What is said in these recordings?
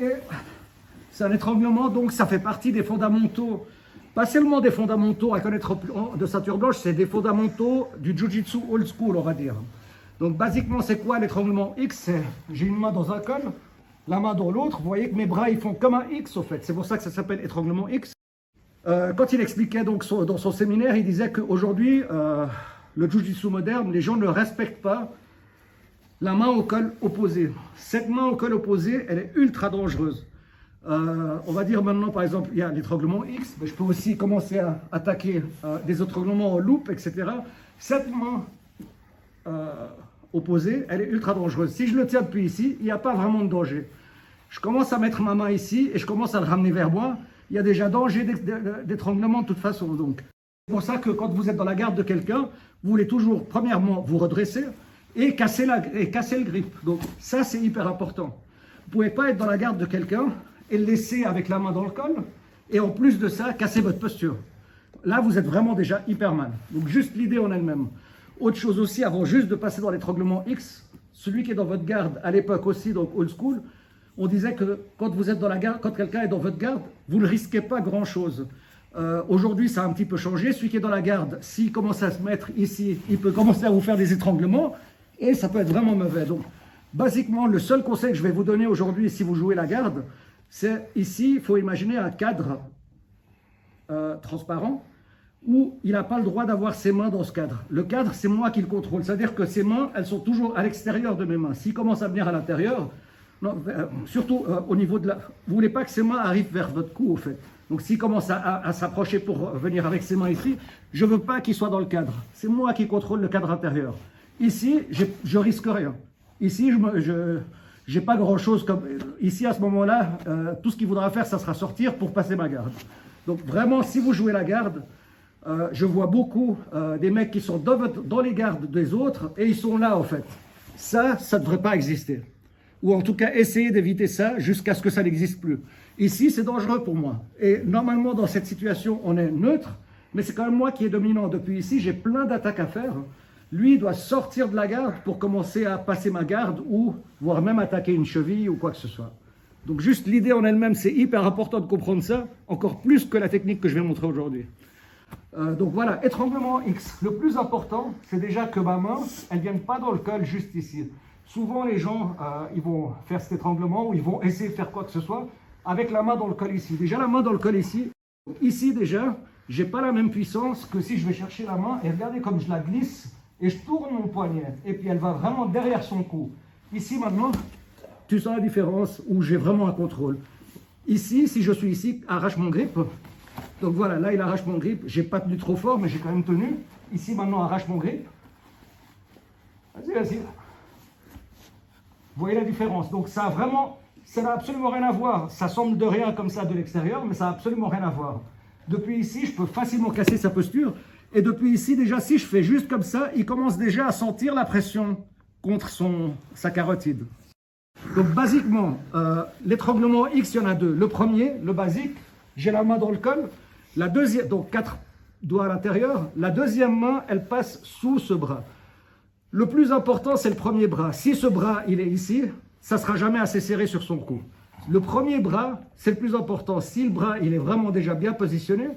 Et c'est un étranglement, donc ça fait partie des fondamentaux, pas seulement des fondamentaux à connaître de ceinture blanche, c'est des fondamentaux du Jiu-Jitsu old school, on va dire. Donc basiquement, c'est quoi l'étranglement X? J'ai une main dans un col, la main dans l'autre. Vous voyez que mes bras, ils font comme un X, au fait. C'est pour ça que ça s'appelle étranglement X. Quand il expliquait donc dans son séminaire, il disait qu'aujourd'hui, le Jiu-Jitsu moderne, les gens ne respectent pas la main au col opposé. Cette main au col opposé, elle est ultra dangereuse. On va dire maintenant, par exemple, il y a l'étranglement X, mais je peux aussi commencer à attaquer des étranglements en loop, etc. Cette main opposée, elle est ultra dangereuse. Si je le tiens depuis ici, il n'y a pas vraiment de danger. Je commence à mettre ma main ici et je commence à le ramener vers moi. Il y a déjà danger d'étranglement de toute façon. Donc, c'est pour ça que quand vous êtes dans la garde de quelqu'un, vous voulez toujours, premièrement, vous redresser et casser le grip. Donc, ça, c'est hyper important. Vous ne pouvez pas être dans la garde de quelqu'un et le laisser avec la main dans le col et en plus de ça, casser votre posture. Là, vous êtes vraiment déjà hyper mal. Donc, juste l'idée en elle-même. Autre chose aussi, avant juste de passer dans l'étranglement X, celui qui est dans votre garde, à l'époque aussi, donc old school, on disait que quand vous êtes dans la garde, quand quelqu'un est dans votre garde, vous ne risquez pas grand-chose. Aujourd'hui, ça a un petit peu changé. Celui qui est dans la garde, s'il commence à se mettre ici, il peut commencer à vous faire des étranglements et ça peut être vraiment mauvais. Donc, basiquement, le seul conseil que je vais vous donner aujourd'hui, si vous jouez la garde, c'est ici, il faut imaginer un cadre transparent où il n'a pas le droit d'avoir ses mains dans ce cadre. Le cadre, c'est moi qui le contrôle. C'est-à-dire que ses mains, elles sont toujours à l'extérieur de mes mains. S'il commence à venir à l'intérieur, surtout au niveau de la... Vous ne voulez pas que ses mains arrivent vers votre cou, au fait. Donc s'il commence à s'approcher pour venir avec ses mains ici, je ne veux pas qu'il soit dans le cadre. C'est moi qui contrôle le cadre intérieur. Ici, je risque rien. Ici, je n'ai pas grand-chose comme... Ici, à ce moment-là, tout ce qu'il voudra faire, ça sera sortir pour passer ma garde. Donc vraiment, si vous jouez la garde, je vois beaucoup des mecs qui sont dans les gardes des autres et ils sont là, en fait. Ça ne devrait pas exister. Ou en tout cas, essayer d'éviter ça jusqu'à ce que ça n'existe plus. Ici, c'est dangereux pour moi. Et normalement, dans cette situation, on est neutre, mais c'est quand même moi qui est dominant. Depuis ici, j'ai plein d'attaques à faire. Lui, il doit sortir de la garde pour commencer à passer ma garde ou voire même attaquer une cheville ou quoi que ce soit. Donc juste l'idée en elle-même, c'est hyper important de comprendre ça, encore plus que la technique que je vais montrer aujourd'hui. Donc voilà, étranglement X. Le plus important, c'est déjà que ma main, elle ne vienne pas dans le col juste ici. Souvent, les gens, ils vont faire cet étranglement ou ils vont essayer de faire quoi que ce soit avec la main dans le col ici. Déjà, la main dans le col ici. Ici, déjà, je n'ai pas la même puissance que si je vais chercher la main et regardez comme je la glisse et je tourne mon poignet. Et puis, elle va vraiment derrière son cou. Ici, maintenant, tu sens la différence où j'ai vraiment un contrôle. Ici, si je suis ici, arrache mon grip. Donc voilà, là, il arrache mon grip. Je n'ai pas tenu trop fort, mais j'ai quand même tenu. Ici, maintenant, arrache mon grip. Vas-y, vas-y. Vous voyez la différence? Donc ça n'a absolument rien à voir. Ça semble de rien comme ça de l'extérieur, mais ça n'a absolument rien à voir. Depuis ici, je peux facilement casser sa posture. Et depuis ici, déjà, si je fais juste comme ça, il commence déjà à sentir la pression contre sa carotide. Donc basiquement, l'étranglement X, il y en a deux. Le premier, le basique, j'ai la main dans le col. La deuxième, donc 4 doigts à l'intérieur. La deuxième main, elle passe sous ce bras. Le plus important, c'est le premier bras. Si ce bras, il est ici, ça ne sera jamais assez serré sur son cou. Le premier bras, c'est le plus important. Si le bras, il est vraiment déjà bien positionné,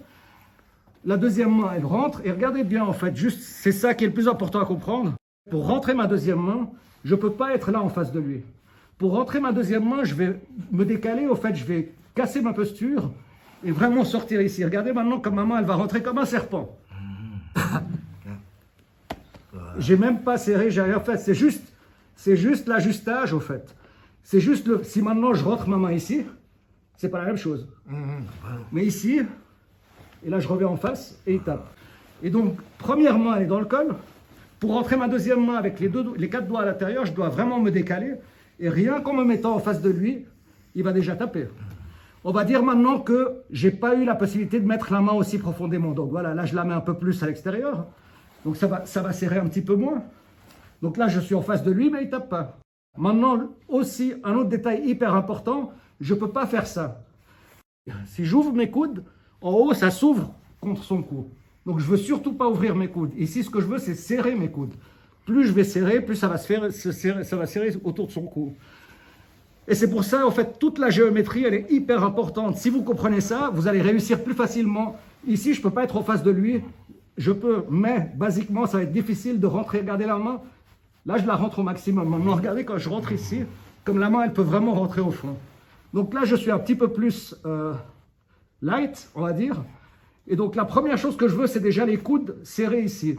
la deuxième main, elle rentre. Et regardez bien, en fait, juste, c'est ça qui est le plus important à comprendre. Pour rentrer ma deuxième main, je ne peux pas être là en face de lui. Pour rentrer ma deuxième main, je vais me décaler. Au fait, je vais casser ma posture et vraiment sortir ici. Regardez maintenant comme ma main, elle va rentrer comme un serpent. J'ai même pas serré, j'ai rien fait. C'est juste l'ajustage, au fait. C'est juste si maintenant je rentre ma main ici, c'est pas la même chose. Mais ici, et là je reviens en face et il tape. Et donc, première main, elle est dans le col. Pour rentrer ma deuxième main avec les 4 doigts à l'intérieur, je dois vraiment me décaler. Et rien qu'en me mettant en face de lui, il va déjà taper. On va dire maintenant que j'ai pas eu la possibilité de mettre la main aussi profondément. Donc voilà, là je la mets un peu plus à l'extérieur. Donc ça va serrer un petit peu moins. Donc là, je suis en face de lui, mais il ne tape pas. Maintenant, aussi, un autre détail hyper important, je ne peux pas faire ça. Si j'ouvre mes coudes, en haut, ça s'ouvre contre son cou. Donc je ne veux surtout pas ouvrir mes coudes. Ici, ce que je veux, c'est serrer mes coudes. Plus je vais serrer, plus ça va serrer autour de son cou. Et c'est pour ça, en fait, toute la géométrie, elle est hyper importante. Si vous comprenez ça, vous allez réussir plus facilement. Ici, je ne peux pas être en face de lui. Je peux, mais basiquement, ça va être difficile de rentrer. Regardez la main. Là, je la rentre au maximum. Maintenant, regardez quand je rentre ici, comme la main, elle peut vraiment rentrer au fond. Donc là, je suis un petit peu plus light, on va dire. Et donc, la première chose que je veux, c'est déjà les coudes serrés ici.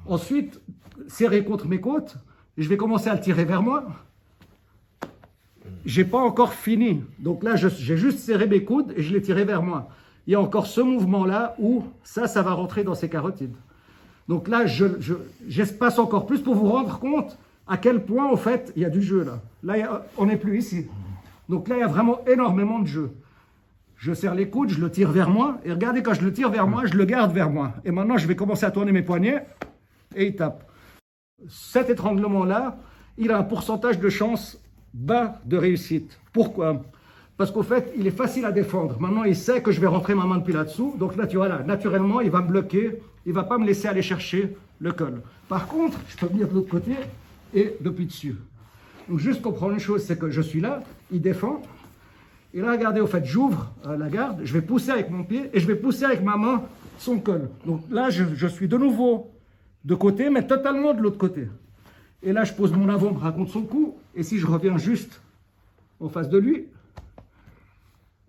Ensuite, serrés contre mes côtes. Et je vais commencer à le tirer vers moi. J'ai pas encore fini. Donc là, j'ai juste serré mes coudes et je l'ai tiré vers moi. Il y a encore ce mouvement-là où ça va rentrer dans ses carotides. Donc là, j'espace encore plus pour vous rendre compte à quel point, en fait, il y a du jeu là. Là, on n'est plus ici. Donc là, il y a vraiment énormément de jeu. Je serre les coudes, je le tire vers moi. Et regardez, quand je le tire vers moi, je le garde vers moi. Et maintenant, je vais commencer à tourner mes poignets et il tape. Cet étranglement-là, il a un pourcentage de chance bas de réussite. Pourquoi? Parce qu'au fait, il est facile à défendre. Maintenant, il sait que je vais rentrer ma main depuis là-dessous. Donc là, tu vois, là, naturellement, il va me bloquer. Il ne va pas me laisser aller chercher le col. Par contre, je peux venir de l'autre côté et depuis dessus. Donc, juste comprendre une chose, c'est que je suis là, il défend. Et là, regardez, au fait, j'ouvre la garde, je vais pousser avec mon pied et je vais pousser avec ma main son col. Donc là, je suis de nouveau de côté, mais totalement de l'autre côté. Et là, je pose mon avant-bras contre son cou. Et si je reviens juste en face de lui,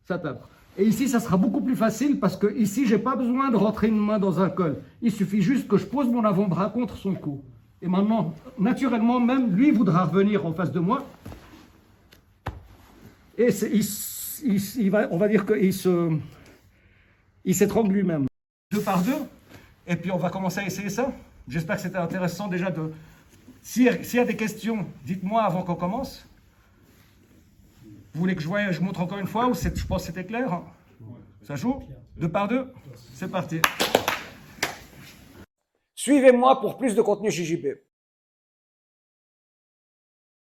ça tape. Et ici, ça sera beaucoup plus facile parce que ici, je n'ai pas besoin de rentrer une main dans un col. Il suffit juste que je pose mon avant-bras contre son cou. Et maintenant, naturellement, même lui voudra revenir en face de moi. Et on va dire qu'il s'étrangle lui-même. 2 par 2. Et puis, on va commencer à essayer ça. J'espère que c'était intéressant déjà de... S'il y a des questions, dites-moi avant qu'on commence. Vous voulez que je montre encore une fois ou je pense que c'était clair, hein? Ça joue? 2 par 2. C'est parti. Suivez-moi pour plus de contenu JJB.